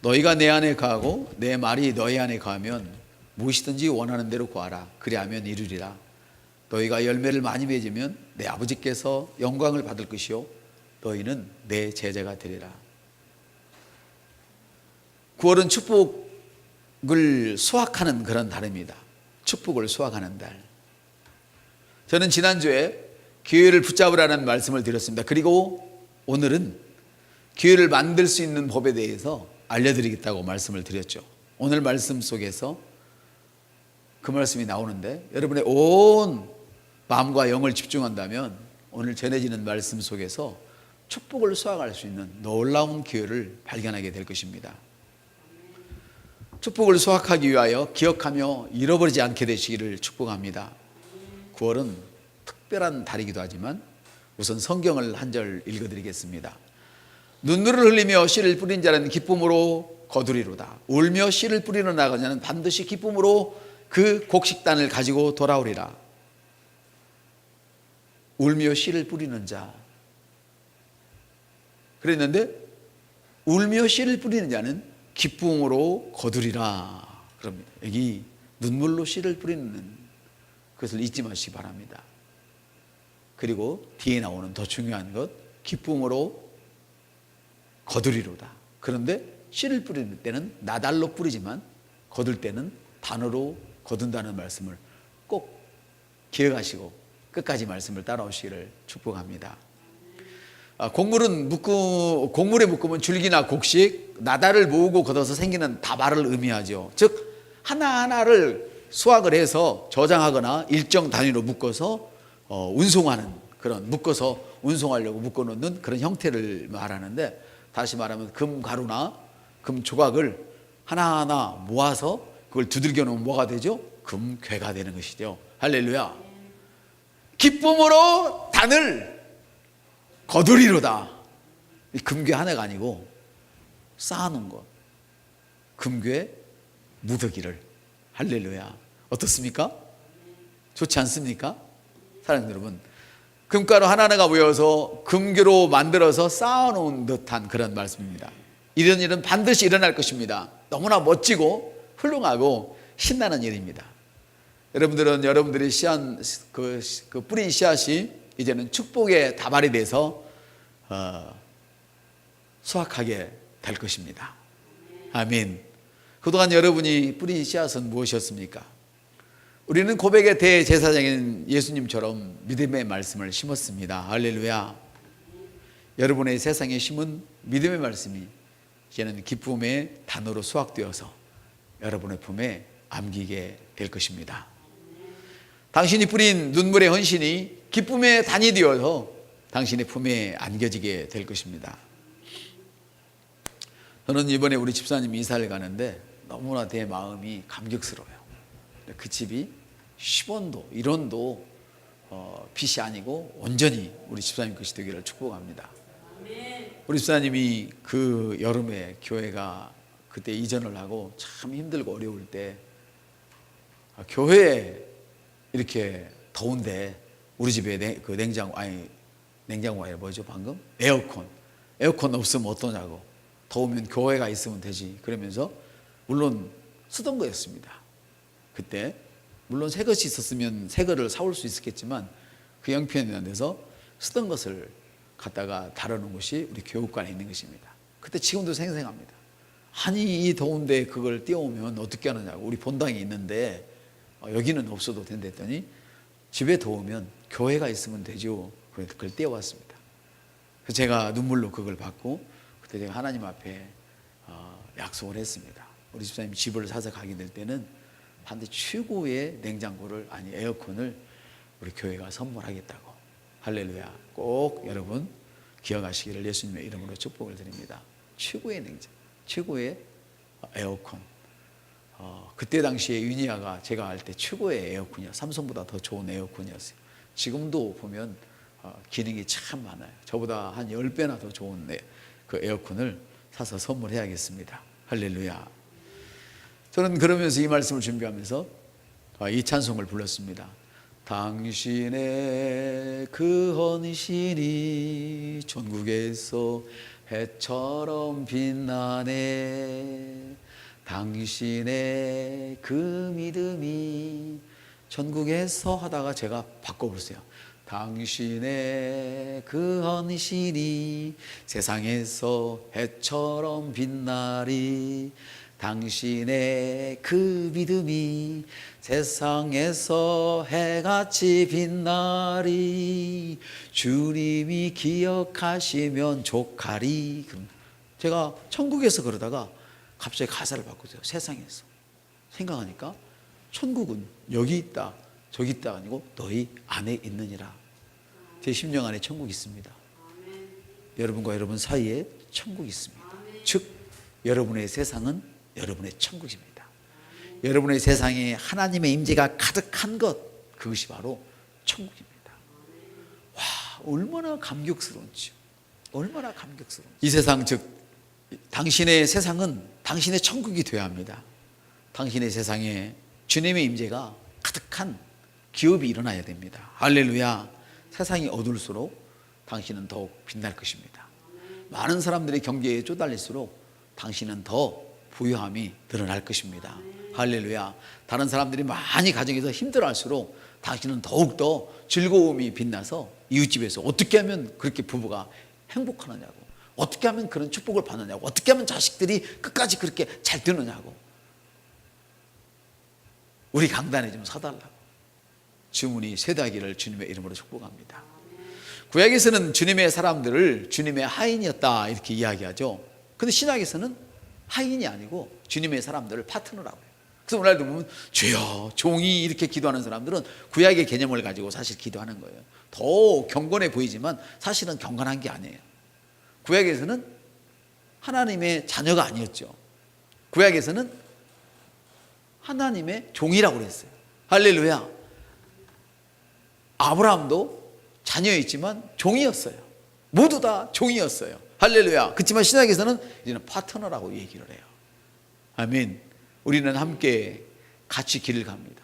너희가 내 안에 거하고 내 말이 너희 안에 거하면 무엇이든지 원하는 대로 구하라. 그리하면 이루리라. 너희가 열매를 많이 맺으면 내 아버지께서 영광을 받을 것이요 너희는 내 제자가 되리라. 9월은 축복을 수확하는 그런 달입니다. 축복을 수확하는 달. 저는 지난주에 기회를 붙잡으라는 말씀을 드렸습니다. 그리고 오늘은 기회를 만들 수 있는 법에 대해서 알려드리겠다고 말씀을 드렸죠. 오늘 말씀 속에서 그 말씀이 나오는데 여러분의 온 마음과 영을 집중한다면 오늘 전해지는 말씀 속에서 축복을 수확할 수 있는 놀라운 기회를 발견하게 될 것입니다. 축복을 수확하기 위하여 기억하며 잃어버리지 않게 되시기를 축복합니다. 9월은 특별한 달이기도 하지만 우선 성경을 한 절 읽어드리겠습니다. 눈물을 흘리며 씨를 뿌린 자는 기쁨으로 거두리로다. 울며 씨를 뿌리러 나가는 자는 반드시 기쁨으로 그 곡식단을 가지고 돌아오리라. 울며 씨를 뿌리는 자. 그랬는데 울며 씨를 뿌리는 자는 기쁨으로 거두리라 그럽니다. 여기 눈물로 씨를 뿌리는 그것을 잊지 마시기 바랍니다. 그리고 뒤에 나오는 더 중요한 것, 기쁨으로 거두리로다. 그런데 씨를 뿌리는 때는 나달로 뿌리지만 거둘 때는 단어로 거둔다는 말씀을 꼭 기억하시고 끝까지 말씀을 따라오시기를 축복합니다. 곡물에 묶으면 줄기나 곡식, 나달을 모으고 걷어서 생기는 다발을 의미하죠. 즉 하나하나를 수확을 해서 저장하거나 일정 단위로 묶어서 운송하는 그런, 묶어서 운송하려고 묶어놓는 그런 형태를 말하는데, 다시 말하면 금 가루나 금 조각을 하나하나 모아서 그걸 두들겨 놓으면 뭐가 되죠? 금괴가 되는 것이죠. 할렐루야. 기쁨으로 단을 거두리로다. 금괴 하나가 아니고 쌓아놓은 것, 금괴 무더기를. 할렐루야. 어떻습니까? 좋지 않습니까? 사랑하는 여러분, 금가루 하나하나가 모여서 금괴로 만들어서 쌓아놓은 듯한 그런 말씀입니다. 이런 일은 반드시 일어날 것입니다. 너무나 멋지고 훌륭하고 신나는 일입니다. 여러분들은 여러분들이 그 뿌린 씨앗이 이제는 축복의 다발이 돼서 수확하게 될 것입니다. 아멘. 그동안 여러분이 뿌린 씨앗은 무엇이었습니까? 우리는 고백의 대제사장인 예수님처럼 믿음의 말씀을 심었습니다. 할렐루야. 여러분의 세상에 심은 믿음의 말씀이 이제는 기쁨의 단어로 수확되어서 여러분의 품에 안기게 될 것입니다. 당신이 뿌린 눈물의 헌신이 기쁨의 단이 되어서 당신의 품에 안겨지게 될 것입니다. 저는 이번에 우리 집사님이 이사를 가는데 너무나 내 마음이 감격스러워요. 그 집이 10원도 1원도 빚이 아니고 온전히 우리 집사님 것이 되기를 축복합니다. 우리 집사님이 그 여름에 교회가 그때 이전을 하고 참 힘들고 어려울 때 교회에 이렇게 더운데 우리 집에 그 냉장고가 아니라 뭐죠 방금? 에어컨 없으면 어떠냐고. 더우면 교회가 있으면 되지. 그러면서 물론 쓰던 거였습니다. 그때 물론 새 것이 있었으면 새 거를 사올 수 있었겠지만 그 형편이 안 돼서 쓰던 것을 갖다가 다루는 곳이 우리 교육관에 있는 것입니다. 그때 지금도 생생합니다. 아니 이 더운데 그걸 띄워오면 어떻게 하느냐고. 우리 본당이 있는데 여기는 없어도 된다 했더니 집에 더우면 교회가 있으면 되죠. 그래서 그걸 띄워왔습니다. 그래서 제가 눈물로 그걸 받고 그때 제가 하나님 앞에 약속을 했습니다. 우리 집사님 집을 사서 가게 될 때는 반드시 최고의 냉장고를, 아니 에어컨을 우리 교회가 선물하겠다고. 할렐루야. 꼭 여러분 기억하시기를 예수님의 이름으로 축복을 드립니다. 최고의 냉장, 최고의 에어컨. 그때 당시에 유니아가 제가 할 때 최고의 에어컨이었어요. 삼성보다 더 좋은 에어컨이었어요. 지금도 보면 기능이 참 많아요. 저보다 한 10배나 더 좋은 그 에어컨을 사서 선물해야겠습니다. 할렐루야. 저는 그러면서 이 말씀을 준비하면서 이 찬송을 불렀습니다. 당신의 그 헌신이 전국에서 해처럼 빛나네. 당신의 그 믿음이. 전국에서 하다가 제가 바꿔버렸어요. 당신의 그 헌신이 세상에서 해처럼 빛나리. 당신의 그 믿음이 세상에서 해같이 빛나리. 주님이 기억하시면 족하리. 제가 천국에서 그러다가 갑자기 가사를 바꾸세요. 세상에서. 생각하니까 천국은 여기 있다 저기 있다가 아니고 너희 안에 있느니라. 제 심령 안에 천국이 있습니다. 여러분과 여러분 사이에 천국이 있습니다. 즉 여러분의 세상은 여러분의 천국입니다. 여러분의 세상에 하나님의 임재가 가득한 것, 그것이 바로 천국입니다. 와, 얼마나 감격스러운지요. 얼마나 감격스러운지. 이 세상, 즉 당신의 세상은 당신의 천국이 되어야 합니다. 당신의 세상에 주님의 임재가 가득한 기업이 일어나야 됩니다. 할렐루야. 세상이 어두울수록 당신은 더욱 빛날 것입니다. 많은 사람들이 경제에 쪼달릴수록 당신은 더 부유함이 드러날 것입니다. 할렐루야. 다른 사람들이 많이 가정에서 힘들어할수록 당신은 더욱더 즐거움이 빛나서 이웃집에서 어떻게 하면 그렇게 부부가 행복하느냐고, 어떻게 하면 그런 축복을 받느냐고, 어떻게 하면 자식들이 끝까지 그렇게 잘 되느냐고. 우리 강단에 좀 서달라고 주문이 쇠되기를 주님의 이름으로 축복합니다. 구약에서는 주님의 사람들을 주님의 하인이었다 이렇게 이야기하죠. 근데 신약에서는 하인이 아니고 주님의 사람들을 파트너라고 해요. 그래서 오늘날도 보면 주여 종이 이렇게 기도하는 사람들은 구약의 개념을 가지고 사실 기도하는 거예요. 더 경건해 보이지만 사실은 경건한 게 아니에요. 구약에서는 하나님의 자녀가 아니었죠. 구약에서는 하나님의 종이라고 그랬어요. 할렐루야. 아브라함도 자녀였지만 종이었어요. 모두 다 종이었어요. 할렐루야. 그렇지만 신약에서는 이제는 파트너라고 얘기를 해요. 아멘. 우리는 함께 같이 길을 갑니다.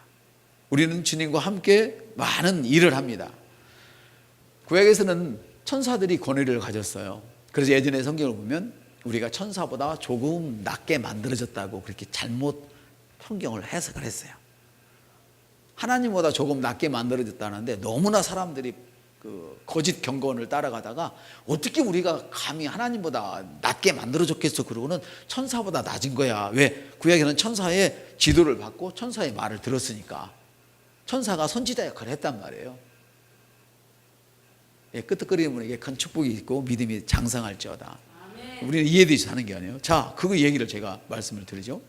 우리는 주님과 함께 많은 일을 합니다. 구약에서는 천사들이 권위를 가졌어요. 그래서 예전에 성경을 보면 우리가 천사보다 조금 낮게 만들어졌다고 그렇게 잘못 성경을 해석을 했어요. 하나님보다 조금 낮게 만들어졌다는데 너무나 사람들이 그 거짓 경건을 따라가다가 어떻게 우리가 감히 하나님보다 낮게 만들어졌겠어 그러고는 천사보다 낮은 거야. 왜? 구약에는 천사의 지도를 받고 천사의 말을 들었으니까. 천사가 선지자 역할을 했단 말이에요. 예, 끄떡거리는 분에게 큰 축복이 있고 믿음이 장성할지어다. 우리는 이해되지 않은 게 아니에요. 자, 그 얘기를 제가 말씀을 드리죠.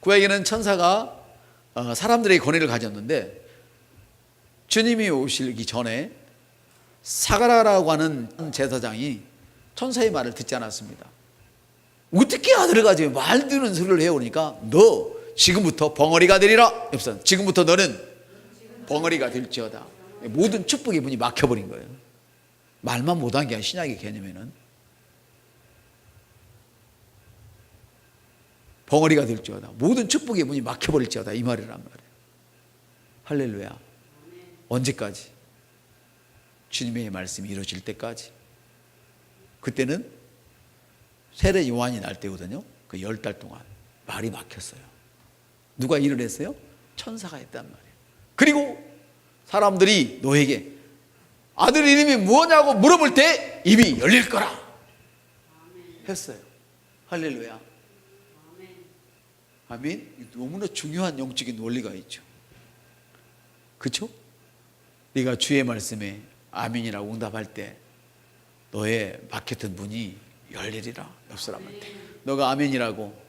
구약에는 천사가 사람들의 권위를 가졌는데 주님이 오시기 전에 사가랴라고 하는 제사장이 천사의 말을 듣지 않았습니다. 어떻게 아들을 가지고 말 듣는 소리를 해요? 그러니까 너 지금부터 벙어리가 되리라. 옆선 지금부터 너는 벙어리가 될지어다. 모든 축복의 문이 막혀버린 거예요. 말만 못한 게 아니라 신약의 개념에는 벙어리가 될지어다. 모든 축복의 문이 막혀버릴지어다 이 말이란 말이에요. 할렐루야. 언제까지? 주님의 말씀이 이루어질 때까지. 그때는 세례 요한이 날 때거든요. 그 10달 동안 말이 막혔어요. 누가 일을 했어요? 천사가 했단 말이에요. 그리고 사람들이 너에게 아들 이름이 뭐냐고 물어볼 때 입이 열릴 거라 했어요. 할렐루야. 아멘. 너무나 중요한 영적인 원리가 있죠. 그렇죠? 네가 주의 말씀에 아멘이라고 응답할 때 너의 막혔던 문이 열리리라. 옆 사람한테 너가 아멘이라고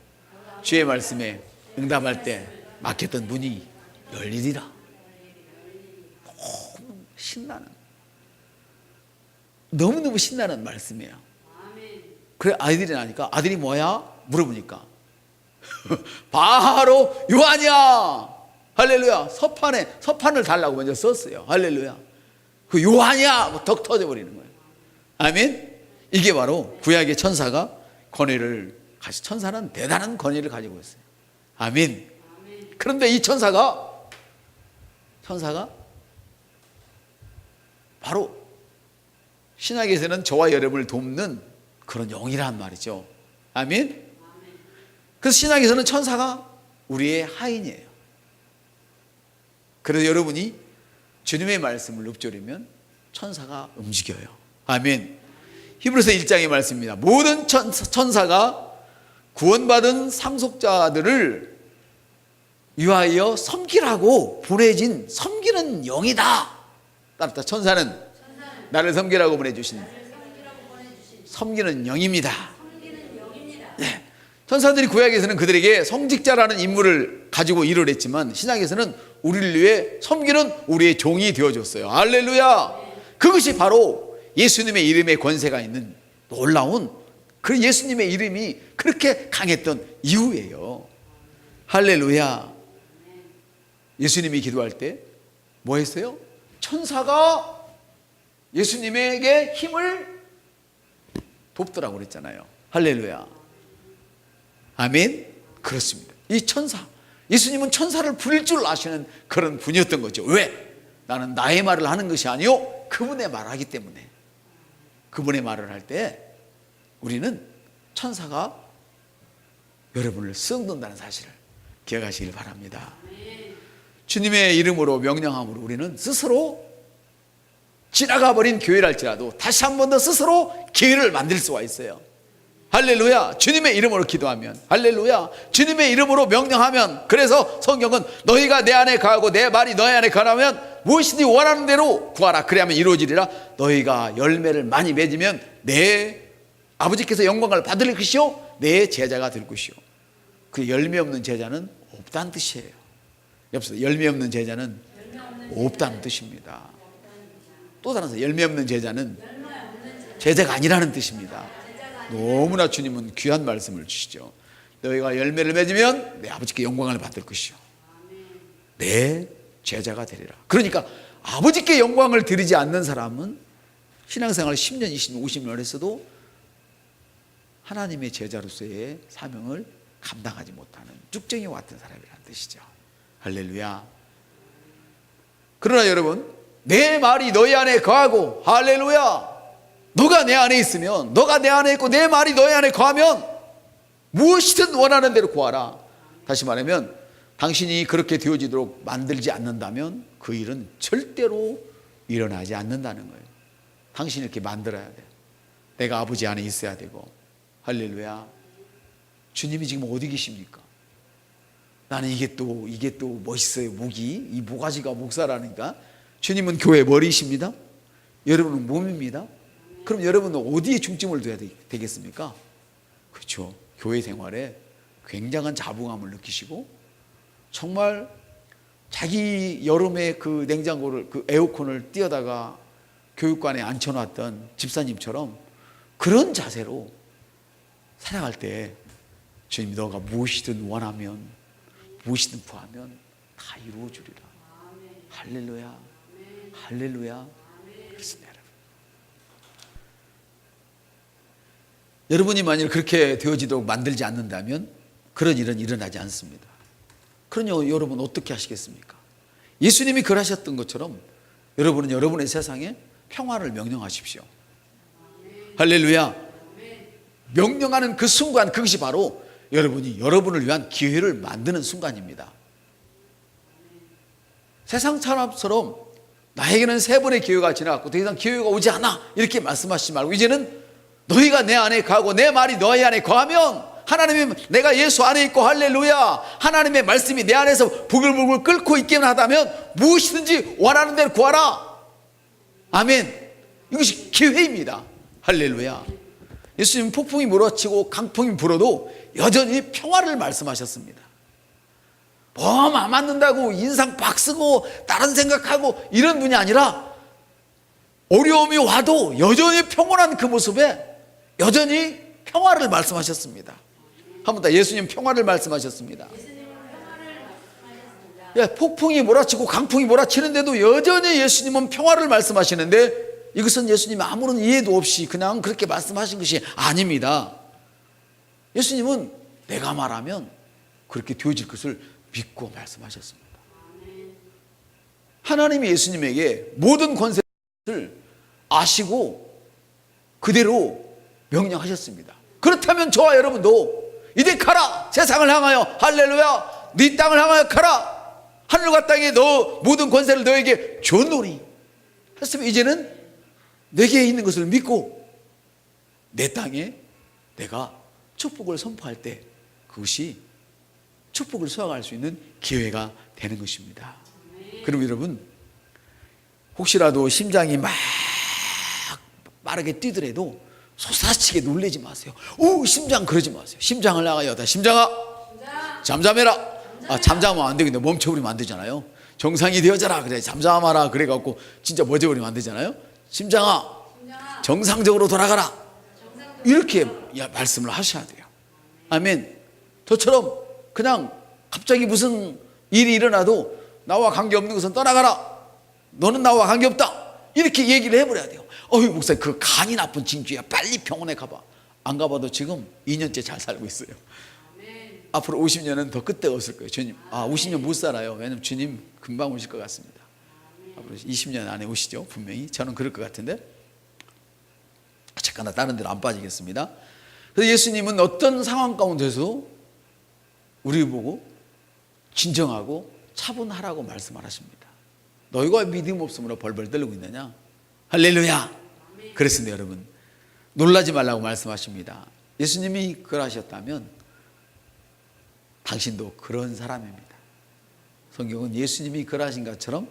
주의 말씀에 응답할 때 막혔던 문이 열리리라. 너무 신나는, 너무너무 신나는 말씀이에요. 그래 아이들이 나니까 아들이 뭐야? 물어보니까 바로 요한이야. 할렐루야. 서판을 달라고 먼저 썼어요. 할렐루야. 그 요한이야. 덕 터져버리는 거예요. 아멘. 이게 바로 구약의 천사가 권위를 가지. 천사는 대단한 권위를 가지고 있어요. 아멘. 그런데 이 천사가 바로 신약에서는 저와 여러분을 돕는 그런 영이란 말이죠. 아멘. 그래서 신약에서는 천사가 우리의 하인이에요. 그래서 여러분이 주님의 말씀을 읊조리면 천사가 움직여요. 아멘. 히브리서 1장의 말씀입니다. 모든 천사가 구원받은 상속자들을 위하여 섬기라고 보내진 섬기는 영이다. 따뜻하 천사는 나를 섬기라고 보내주신 섬기는 영입니다. 네. 천사들이 구약에서는 그들에게 성직자라는 임무를 가지고 일을 했지만 신약에서는 우리를 위해 섬기는 우리의 종이 되어줬어요. 할렐루야. 그것이 바로 예수님의 이름에 권세가 있는 놀라운 그 예수님의 이름이 그렇게 강했던 이유예요. 할렐루야. 예수님이 기도할 때 뭐 했어요? 천사가 예수님에게 힘을 돕더라고 그랬잖아요. 할렐루야. 아멘. 그렇습니다. 이 천사, 예수님은 천사를 부릴 줄 아시는 그런 분이었던 거죠. 왜? 나는 나의 말을 하는 것이 아니요 그분의 말을 하기 때문에. 그분의 말을 할 때 우리는 천사가 여러분을 쓰는다는 사실을 기억하시길 바랍니다. 주님의 이름으로 명령함으로 우리는 스스로 지나가 버린 교회를 할지라도 다시 한 번 더 스스로 기회를 만들 수가 있어요. 할렐루야. 주님의 이름으로 기도하면, 할렐루야, 주님의 이름으로 명령하면, 그래서 성경은 너희가 내 안에 거하고 내 말이 너희 안에 거하면 무엇이든지 원하는 대로 구하라. 그래야만 이루어지리라. 너희가 열매를 많이 맺으면 내 아버지께서 영광을 받을 것이요 내 제자가 될 것이요. 그 열매 없는 제자는 없다는 뜻이에요. 옆에서 열매 없는 제자는 없다는 뜻입니다. 또 다른 사 열매 없는 제자는 제자가 아니라는 뜻입니다. 너무나 주님은 귀한 말씀을 주시죠. 너희가 열매를 맺으면 내 아버지께 영광을 받을 것이요 내 제자가 되리라. 그러니까 아버지께 영광을 드리지 않는 사람은 신앙생활 10년, 20년, 50년을 했어도 하나님의 제자로서의 사명을 감당하지 못하는 쭉정이와 같은 사람이라는 뜻이죠. 할렐루야. 그러나 여러분, 내 말이 너희 안에 거하고, 할렐루야, 너가 내 안에 있으면, 너가 내 안에 있고 내 말이 너희 안에 거하면 무엇이든 원하는 대로 구하라. 다시 말하면 당신이 그렇게 되어지도록 만들지 않는다면 그 일은 절대로 일어나지 않는다는 거예요. 당신이 이렇게 만들어야 돼. 내가 아버지 안에 있어야 되고. 할렐루야. 주님이 지금 어디 계십니까? 나는 이게 또 멋있어요. 목이, 이 모가지가 목사라니까. 주님은 교회 머리이십니다. 여러분은 몸입니다. 그럼 여러분은 어디에 중점을 둬야 되겠습니까? 그렇죠. 교회 생활에 굉장한 자부감을 느끼시고 정말 자기 여름에 그 냉장고를, 그 에어컨을 띄어다가 교육관에 앉혀놨던 집사님처럼 그런 자세로 살아갈 때 주님, 너가 무엇이든 원하면, 무엇이든 구하면 다 이루어 주리라. 할렐루야. 할렐루야. 그렇습니다. 여러분이 만일 그렇게 되어지도록 만들지 않는다면 그런 일은 일어나지 않습니다. 그러니 여러분 어떻게 하시겠습니까? 예수님이 그러하셨던 것처럼 여러분은 여러분의 세상에 평화를 명령하십시오. 할렐루야. 명령하는 그 순간, 그것이 바로 여러분이 여러분을 위한 기회를 만드는 순간입니다. 세상 사람처럼 나에게는 3번의 기회가 지나갔고 더 이상 기회가 오지 않아 이렇게 말씀하시지 말고 이제는 너희가 내 안에 거하고 내 말이 너희 안에 거하면, 하나님이 내가 예수 안에 있고, 할렐루야, 하나님의 말씀이 내 안에서 부글부글 끓고 있기만 하다면 무엇이든지 원하는 대로 구하라. 아멘. 이것이 기회입니다. 할렐루야. 예수님은 폭풍이 몰아치고 강풍이 불어도 여전히 평화를 말씀하셨습니다. 뭐 안 맞는다고 인상 박 쓰고 다른 생각하고 이런 분이 아니라 어려움이 와도 여전히 평온한 그 모습에 여전히 평화를 말씀하셨습니다. 한 번 더, 예수님 평화를 말씀하셨습니다. 예, 폭풍이 몰아치고 강풍이 몰아치는데도 여전히 예수님은 평화를 말씀하시는데 이것은 예수님이 아무런 이해도 없이 그냥 그렇게 말씀하신 것이 아닙니다. 예수님은 내가 말하면 그렇게 되어질 것을 믿고 말씀하셨습니다. 하나님이 예수님에게 모든 권세를 아시고 그대로 명령하셨습니다. 그렇다면 저와 여러분도 이제 가라, 세상을 향하여, 할렐루야, 네 땅을 향하여 가라, 하늘과 땅에 너 모든 권세를 너에게 줬노니 했으면 이제는 내게 있는 것을 믿고 내 땅에 내가 축복을 선포할 때 그것이 축복을 수확할 수 있는 기회가 되는 것입니다. 그럼 여러분, 혹시라도 심장이 막 빠르게 뛰더라도 솟아치게 놀라지 마세요. 오, 심장 그러지 마세요. 심장을 나가요. 심장아, 잠잠해라. 잠잠하면 안 되겠네. 멈춰버리면 안 되잖아요. 정상이 되어져라. 그래, 잠잠하라. 그래갖고 진짜 멎어버리면 안 되잖아요. 심장아, 정상적으로 돌아가라. 이렇게 말씀을 하셔야 돼요. 아멘. 저처럼 그냥 갑자기 무슨 일이 일어나도 나와 관계없는 것은 떠나가라, 너는 나와 관계없다, 이렇게 얘기를 해버려야 돼요. 어휴, 목사님, 그 간이 나쁜 징조야. 빨리 병원에 가봐. 안 가봐도 지금 2년째 잘 살고 있어요. 앞으로 50년은 더 끝대가 없을 거예요. 주님, 50년 못 살아요. 왜냐면 주님 금방 오실 것 같습니다. 앞으로 20년 안에 오시죠, 분명히. 저는 그럴 것 같은데. 잠깐 다른 데로 안 빠지겠습니다. 그래서 예수님은 어떤 상황 가운데서 우리 보고 진정하고 차분하라고 말씀을 하십니다. 너희가 믿음 없음으로 벌벌 떨고 있느냐? 할렐루야. 그랬습니다. 여러분, 놀라지 말라고 말씀하십니다. 예수님이 그러하셨다면 당신도 그런 사람입니다. 성경은 예수님이 그러하신 것처럼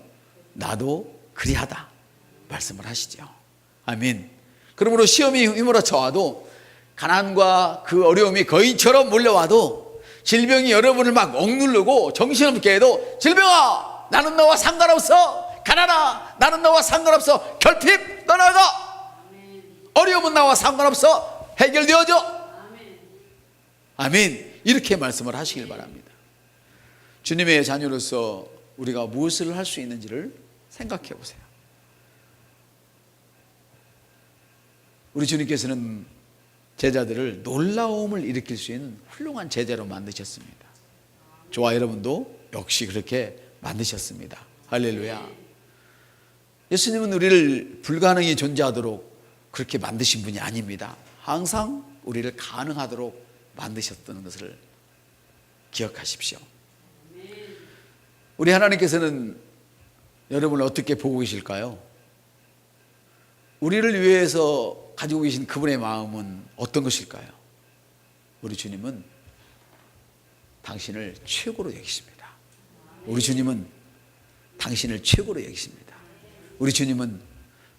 나도 그리하다 말씀을 하시죠. 아멘. 그러므로 시험이 휘몰아쳐와도, 가난과 그 어려움이 거인처럼 몰려와도, 질병이 여러분을 막 억누르고 정신없게 해도, 질병아, 나는 너와 상관없어. 가난아, 나는 너와 상관없어. 결핍 떠나가. 어려움은 나와 상관없어. 해결되어져. 아멘. 이렇게 말씀을 하시길 바랍니다. 주님의 자녀로서 우리가 무엇을 할 수 있는지를 생각해 보세요. 우리 주님께서는 제자들을 놀라움을 일으킬 수 있는 훌륭한 제자로 만드셨습니다. 저와 여러분도 역시 그렇게 만드셨습니다. 할렐루야. 예수님은 우리를 불가능이 존재하도록 그렇게 만드신 분이 아닙니다. 항상 우리를 가능하도록 만드셨던 것을 기억하십시오. 우리 하나님께서는 여러분을 어떻게 보고 계실까요? 우리를 위해서 가지고 계신 그분의 마음은 어떤 것일까요? 우리 주님은 당신을 최고로 여기십니다. 우리 주님은 당신을 최고로 여기십니다. 우리 주님은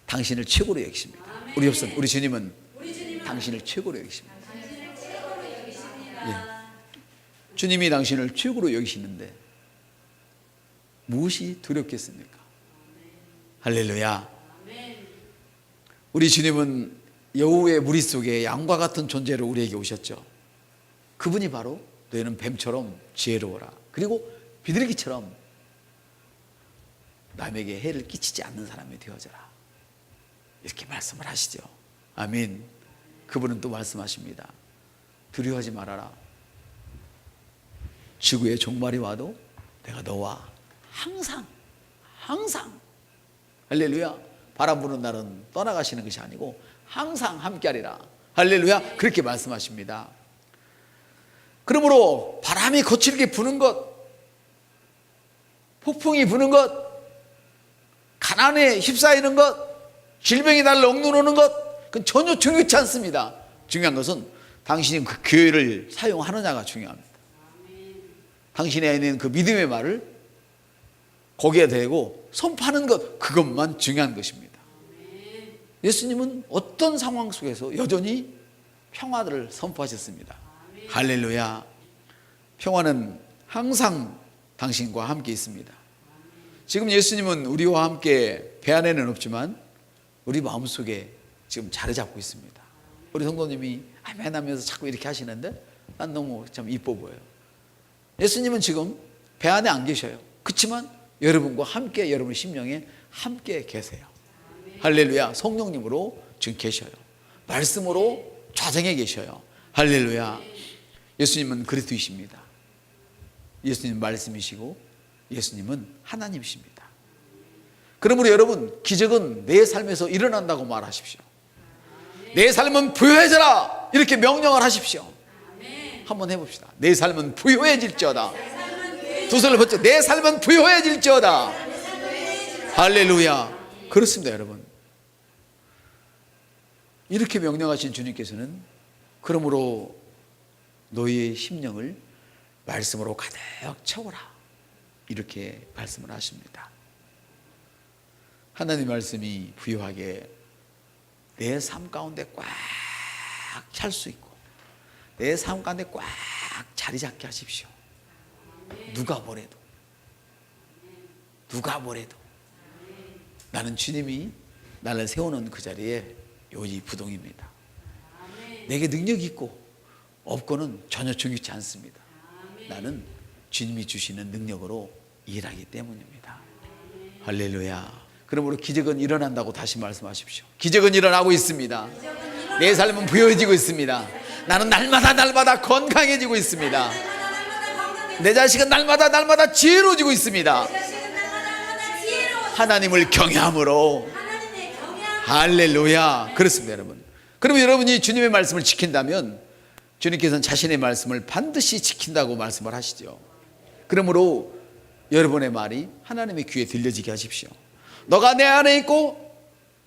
당신을 최고로 여기십니다. 우리 주님은 당신을 최고로 여기십니다. 예. 주님이 당신을 최고로 여기시는데 무엇이 두렵겠습니까? 할렐루야. 우리 주님은 여우의 무리 속에 양과 같은 존재로 우리에게 오셨죠. 그분이 바로 너희는 뱀처럼 지혜로워라, 그리고 비둘기처럼 남에게 해를 끼치지 않는 사람이 되어져라, 이렇게 말씀을 하시죠. 아멘. 그분은 또 말씀하십니다. 두려워하지 말아라. 지구의 종말이 와도 내가 너와 항상 할렐루야, 바람 부는 날은 떠나가시는 것이 아니고 항상 함께하리라. 할렐루야. 그렇게 말씀하십니다. 그러므로 바람이 거칠게 부는 것, 폭풍이 부는 것, 가난에 휩싸이는 것, 질병이 나를 억누르는 것, 그건 전혀 중요치 않습니다. 중요한 것은 당신이 그 교회를 사용하느냐가 중요합니다. 당신에 있는 그 믿음의 말을 거기에 대고 선포하는 것, 그것만 중요한 것입니다. 예수님은 어떤 상황 속에서 여전히 평화를 선포하셨습니다. 할렐루야. 평화는 항상 당신과 함께 있습니다. 지금 예수님은 우리와 함께 배 안에는 없지만 우리 마음속에 지금 자리 잡고 있습니다. 우리 성도님이 아멘하면서 자꾸 이렇게 하시는데 난 너무 참 이뻐 보여요. 예수님은 지금 배 안에 안 계셔요. 그렇지만 여러분과 함께, 여러분 심령에 함께 계세요. 할렐루야. 성령님으로 지금 계셔요. 말씀으로 좌정에 계셔요. 할렐루야. 예수님은 그리스도이십니다. 예수님은 말씀이시고 예수님은 하나님이십니다. 그러므로 여러분, 기적은 내 삶에서 일어난다고 말하십시오. 내 삶은 부유해져라. 이렇게 명령을 하십시오. 한번 해봅시다. 내 삶은 부유해질지어다. 두 손을 번쩍, 내 삶은 부유해질지어다. 할렐루야. 그렇습니다, 여러분. 이렇게 명령하신 주님께서는 그러므로 너희의 심령을 말씀으로 가득 채워라, 이렇게 말씀을 하십니다. 하나님의 말씀이 부유하게 내 삶 가운데 꽉 찰 수 있고 내 삶 가운데 꽉 자리 잡게 하십시오. 누가 뭐래도 나는 주님이 나를 세우는 그 자리에 요지부동입니다. 내게 능력이 있고 없고는 전혀 중요치 않습니다. 나는 주님이 주시는 능력으로 일하기 때문입니다. 할렐루야. 그러므로 기적은 일어난다고 다시 말씀하십시오. 기적은 일어나고 있습니다. 내 삶은 부여해지고 있습니다. 나는 날마다 건강해지고 있습니다. 내 자식은 날마다 지혜로워지고 있습니다. 하나님을 경외함으로. 할렐루야. 그렇습니다, 여러분. 그러면 여러분이 주님의 말씀을 지킨다면 주님께서는 자신의 말씀을 반드시 지킨다고 말씀을 하시죠. 그러므로 여러분의 말이 하나님의 귀에 들려지게 하십시오. 너가 내 안에 있고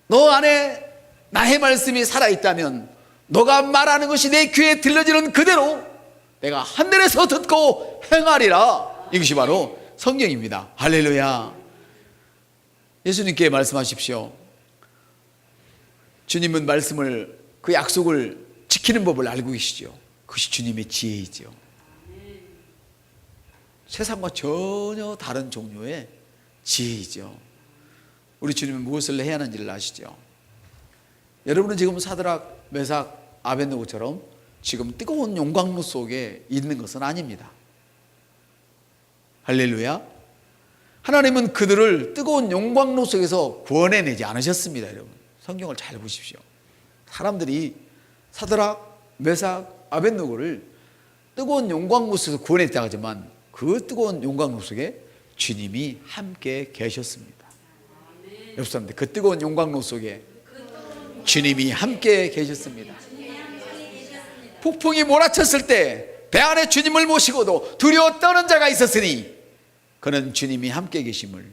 너 안에 나의 말씀이 살아있다면 너가 말하는 것이 내 귀에 들려지는 그대로 내가 하늘에서 듣고 행하리라. 이것이 바로 성경입니다. 할렐루야. 예수님께 말씀하십시오. 주님은 말씀을, 그 약속을 지키는 법을 알고 계시죠. 그것이 주님의 지혜이죠. 세상과 전혀 다른 종류의 지혜이죠. 우리 주님은 무엇을 해야 하는지를 아시죠. 여러분은 지금 사드락, 메삭, 아벳느고처럼 지금 뜨거운 용광로 속에 있는 것은 아닙니다. 할렐루야. 하나님은 그들을 뜨거운 용광로 속에서 구원해내지 않으셨습니다. 여러분, 성경을 잘 보십시오. 사람들이 사드락, 메삭, 아벳느고를 뜨거운 용광로 속에서 구원했다고 하지만 그 뜨거운 용광로 속에 주님이 함께 계셨습니다. 옆 사람들, 그 뜨거운 용광로 속에 주님이 함께 계셨습니다. 폭풍이 몰아쳤을 때 배 안에 주님을 모시고도 두려워 떠는 자가 있었으니 그는 주님이 함께 계심을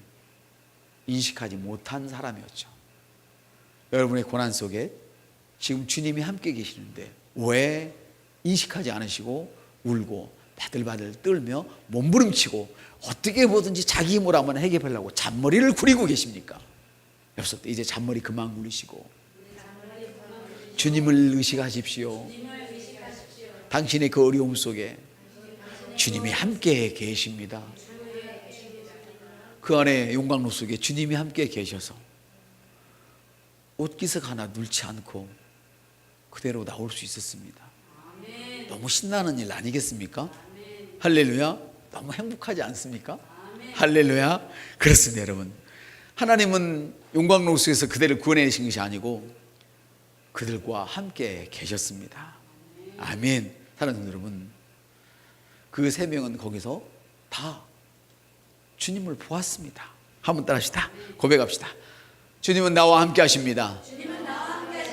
인식하지 못한 사람이었죠. 여러분의 고난 속에 지금 주님이 함께 계시는데 왜 인식하지 않으시고 울고 바들바들 떨며 몸부림치고 어떻게 뭐든지 자기 힘으로 한번 해결하려고 잔머리를 굴리고 계십니까? 옆서 이제 잔머리 그만 굴리시고 주님을 의식하십시오. 당신의 그 어려움 속에 주님이 함께 계십니다. 그 안에 용광로 속에 주님이 함께 계셔서 옷기석 하나 눌지 않고 그대로 나올 수 있었습니다. 너무 신나는 일 아니겠습니까? 할렐루야. 너무 행복하지 않습니까? 할렐루야. 그렇습니다, 여러분. 하나님은 용광로 속에서 그들을 구원해내신 것이 아니고 그들과 함께 계셨습니다. 아멘. 사랑하는 여러분, 그 세 명은 거기서 다 주님을 보았습니다. 한번 따라합시다. 고백합시다. 주님은 나와 함께 하십니다.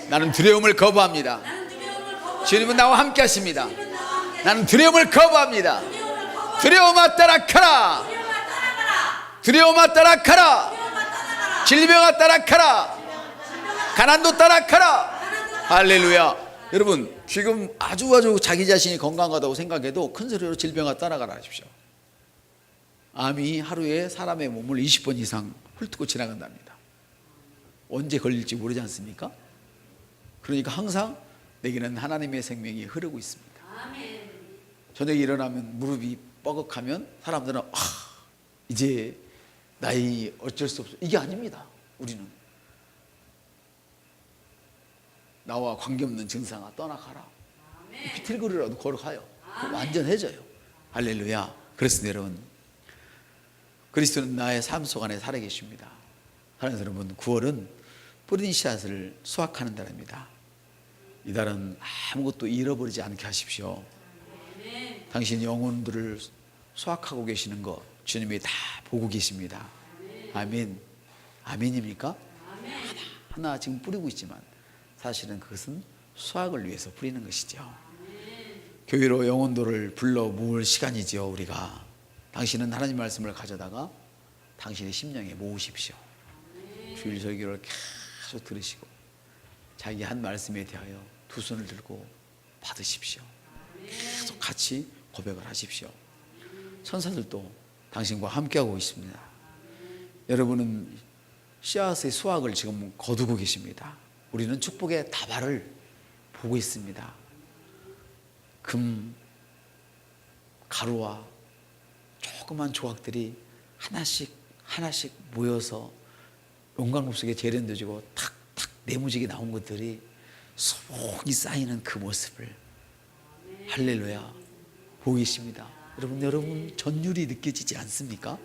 나는 두려움을 거부합니다. 주님은 나와 함께 하십니다. 나는 두려움을 거부합니다. 두려움아 따라가라. 두려움아 따라가라. 질병아 따라가라. 가난도 따라가라. 할렐루야. 여러분, 지금 아주 자기 자신이 건강하다고 생각해도 큰 소리로 질병아 따라가라 하십시오. 암이 하루에 사람의 몸을 20번 이상 훑고 지나간답니다. 언제 걸릴지 모르지 않습니까? 그러니까 항상 내게는 하나님의 생명이 흐르고 있습니다. 저녁에 일어나면 무릎이 뻐걱하면 사람들은 이제 나이 어쩔 수 없어, 이게 아닙니다. 우리는 나와 관계없는 증상아 떠나가라. 비틀거리라도 걸어가요. 완전해져요. 할렐루야. 그렇습니다, 여러분. 그리스도는 나의 삶 속 안에 살아계십니다. 사랑하는 여러분, 9월은 뿌린 씨앗을 수확하는 달입니다. 이 달은 아무것도 잃어버리지 않게 하십시오. 당신 영혼들을 수확하고 계시는 것 주님이 다 보고 계십니다. 아멘. 아멘입니까? 하나 지금 뿌리고 있지만 사실은 그것은 수확을 위해서 뿌리는 것이죠. 교회로 영혼도를 불러 모을 시간이죠. 우리가 당신은 하나님 말씀을 가져다가 당신의 심령에 모으십시오. 주일 설교를 계속 들으시고 자기 한 말씀에 대하여 두 손을 들고 받으십시오. 계속 같이 고백을 하십시오. 천사들도 당신과 함께하고 있습니다. 여러분은 씨앗의 수확을 지금 거두고 계십니다. 우리는 축복의 다발을 보고 있습니다. 금, 가루와 조그만 조각들이 하나씩 모여서 용광로 속에 재련되어지고 탁탁 네모지게 나온 것들이 수북이 쌓이는 그 모습을 할렐루야 보고 계십니다. 여러분 전율이 느껴지지 않습니까?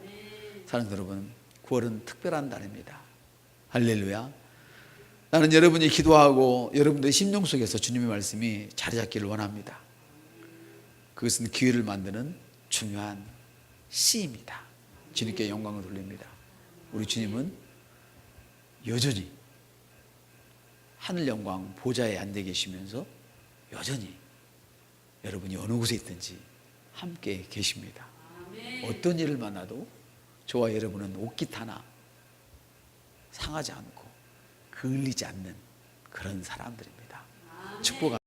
사랑하는 여러분, 9월은 특별한 달입니다. 할렐루야. 나는 여러분이 기도하고 여러분들의 심령 속에서 주님의 말씀이 자리 잡기를 원합니다. 그것은 기회를 만드는 중요한 씨입니다. 주님께 영광을 돌립니다. 우리 주님은 여전히 하늘 영광 보좌에 앉아 계시면서 여전히 여러분이 어느 곳에 있든지 함께 계십니다. 어떤 일을 만나도 저와 여러분은 옷깃 하나 상하지 않고 그을리지 않는 그런 사람들입니다. 축복합니다.